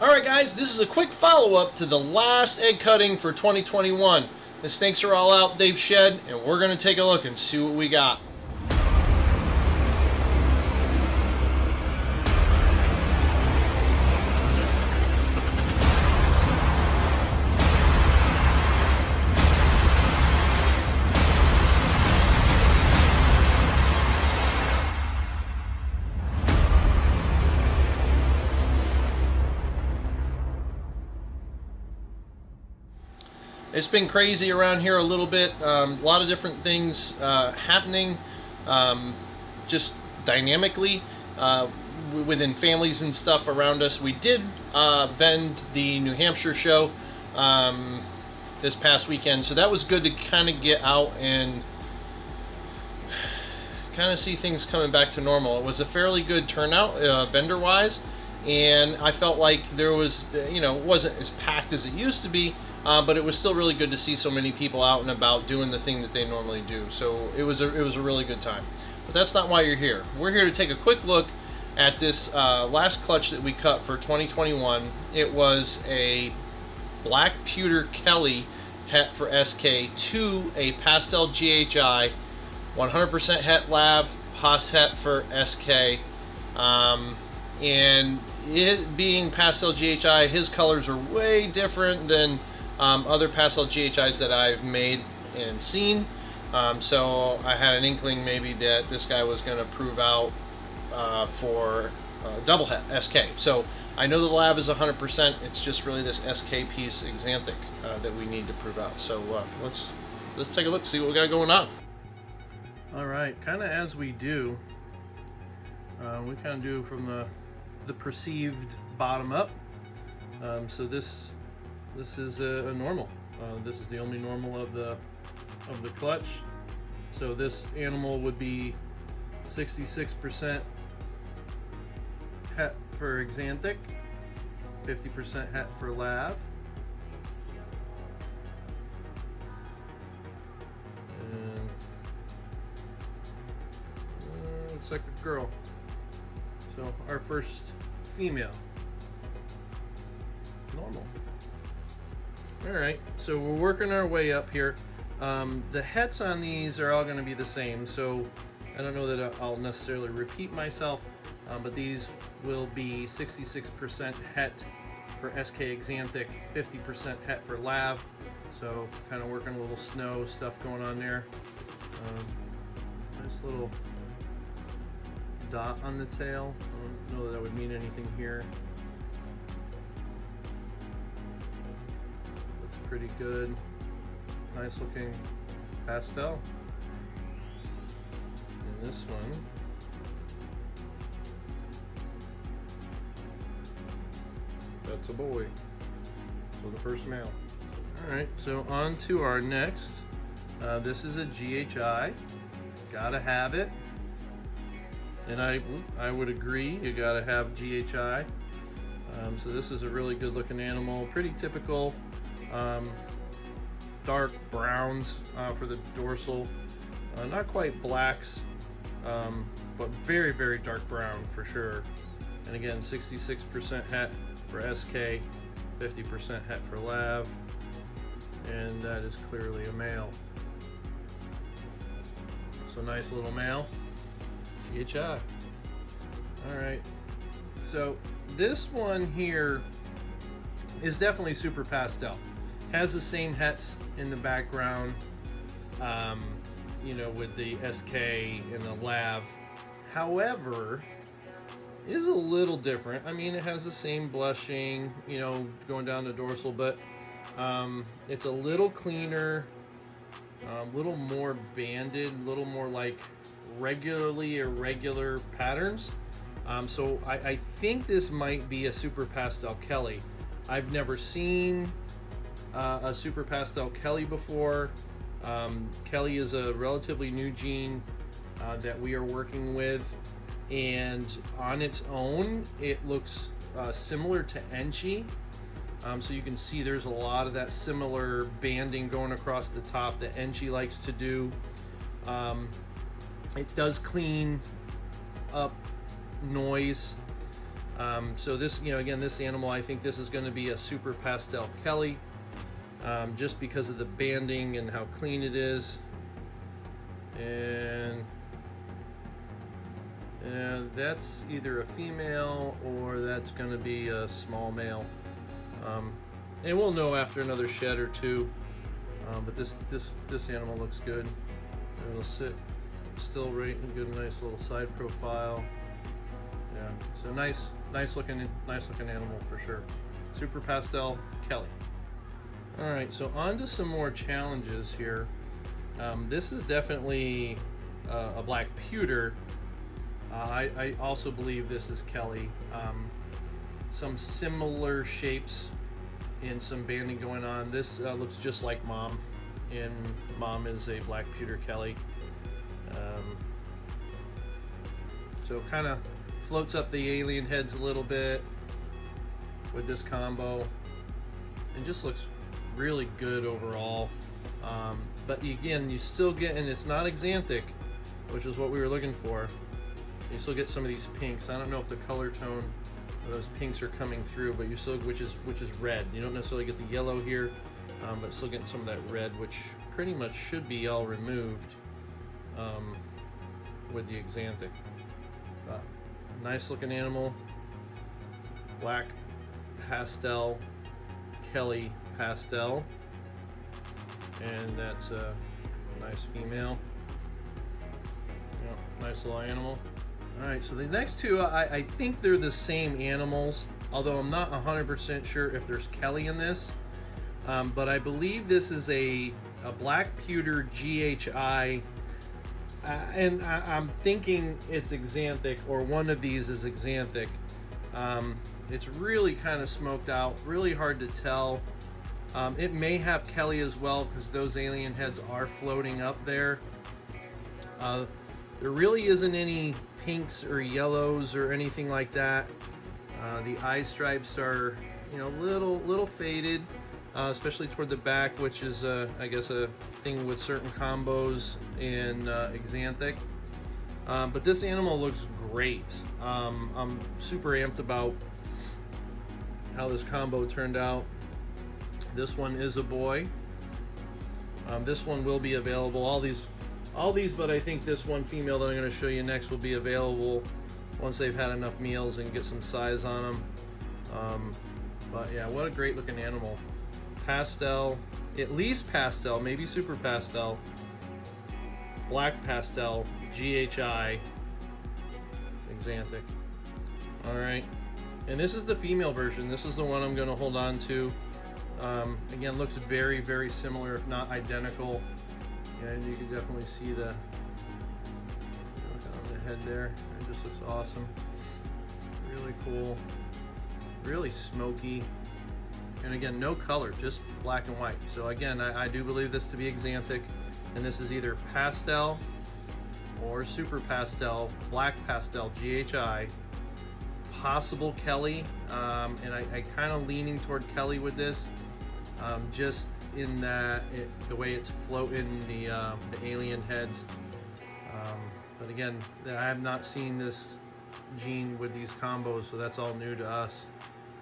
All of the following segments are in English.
Alright guys, this is a quick follow-up to the last egg cutting for 2021. The snakes are all out, they've shed, and we're going to take a look and see what we got. It's been crazy around here a little bit. A lot of different things happening just dynamically within families and stuff around us. We did vend the New Hampshire show this past weekend, so that was good to kind of get out and kind of see things coming back to normal. It was a fairly good turnout vendor-wise, and I felt like there was, it wasn't as packed as it used to be, but it was still really good to see so many people out and about doing the thing that they normally do. So it was a really good time. But that's not why you're here. We're here to take a quick look at this last clutch that we cut for 2021. It was a black pewter Kelly het for SK to a pastel GHI, 100% het lav, Haas het for SK. And it being pastel GHI, his colors are way different than other pastel GHIs that I've made and seen. So I had an inkling maybe that this guy was going to prove out for double het SK. So I know the lab is 100%. It's just really this SK piece Xanthic that we need to prove out. So let's take a look, see what we got going on. All right, kind of as we do, we kind of do from the perceived bottom up. So this is a normal. This is the only normal of the clutch. So this animal would be 66% het for Xanthic, 50% het for lav. And looks like a girl. So our first female. Normal. Alright, so we're working our way up here. The hets on these are all going to be the same, so I don't know that I'll necessarily repeat myself, but these will be 66% het for SK Xanthic, 50% het for lav, so kind of working a little snow stuff going on there. Nice little dot on the tail. I don't know that that would mean anything here. Pretty good, nice looking pastel. And this one, that's a boy, so the first male. All right, so on to our next. This is a GHI, gotta have it. And I would agree, you gotta have GHI. So this is a really good looking animal, pretty typical. Dark browns for the dorsal, not quite blacks, but very, very dark brown for sure. And again, 66% het for SK, 50% het for lav, and that is clearly a male. So nice little male, GHI. All right, so this one here is definitely super pastel. Has the same hets in the background, with the SK and the lav. However, is a little different. I mean, it has the same blushing, going down the dorsal, but it's a little cleaner, a little more banded, a little more like regularly irregular patterns. So I think this might be a super pastel Kelly. I've never seen a super pastel Kelly before. Kelly is a relatively new gene that we are working with, and on its own it looks similar to Enchi. So you can see there's a lot of that similar banding going across the top that Enchi likes to do. It does clean up noise. So this, again, this animal, I think this is going to be a super pastel Kelly, just because of the banding and how clean it is. And that's either a female or that's going to be a small male. And we'll know after another shed or two. But this animal looks good. It'll sit still right and good, nice little side profile. Yeah, so nice looking animal for sure. Super pastel Kelly. All right, so on to some more challenges here. This is definitely a black pewter. I also believe this is Kelly. Some similar shapes and some banding going on. This looks just like Mom, and Mom is a black pewter Kelly. So kind of floats up the alien heads a little bit with this combo, and just looks really good overall. But again, you still get, and it's not axanthic, which is what we were looking for. You still get some of these pinks. I don't know if the color tone of those pinks are coming through, but you still, which is red. You don't necessarily get the yellow here, but still getting some of that red, which pretty much should be all removed with the axanthic. Nice looking animal. Black pastel Kelly pastel, and that's a nice female. Yeah, nice little animal. All right, so the next two, I think they're the same animals, although I'm not 100% sure if there's Kelly in this. But I believe this is a black pewter GHI, and I'm thinking it's axanthic, or one of these is axanthic. It's really kind of smoked out, really hard to tell. It may have Kelly as well, because those alien heads are floating up there. There really isn't any pinks or yellows or anything like that. The eye stripes are, little faded, especially toward the back, which is, I guess, a thing with certain combos in axanthic. But this animal looks great. I'm super amped about how this combo turned out. This one is a boy. This one will be available. All these, but I think this one female that I'm going to show you next will be available once they've had enough meals and get some size on them. But yeah, what a great looking animal. Pastel, at least pastel, maybe super pastel, black pastel, GHI, axanthic. All right, and this is the female version. This is the one I'm going to hold on to. Again, looks very, very similar, if not identical. And you can definitely see the head there. It just looks awesome. Really cool. Really smoky. And again, no color, just black and white. So again, I do believe this to be axanthic. And this is either pastel or super pastel, black pastel, GHI. Possible Kelly. And I kind of leaning toward Kelly with this. Just in that the way it's floating the alien heads. But again, I have not seen this gene with these combos, so that's all new to us.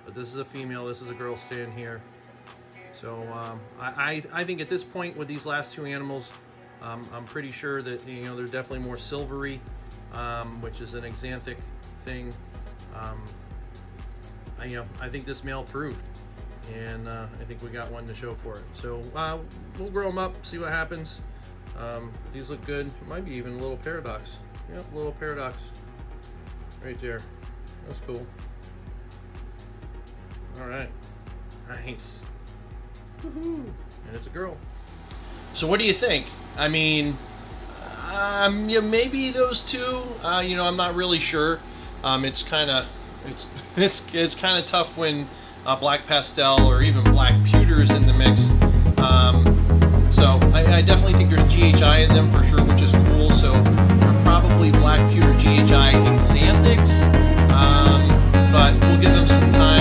But this is a female, this is a girl staying here. So I think at this point with these last two animals, I'm pretty sure that they're definitely more silvery, which is an axanthic thing. I think this male proved. And I think we got one to show for it. So we'll grow them up, see what happens. These look good. Might be even a little paradox. Yep, a little paradox right there. That's cool. All right, nice. Woohoo! And it's a girl. So what do you think? I mean, maybe those two. I'm not really sure. It's kind of tough when black pastel or even black pewter is in the mix. So I definitely think there's GHI in them for sure, which is cool. So they're probably black pewter GHI axanthics, but we'll give them some time.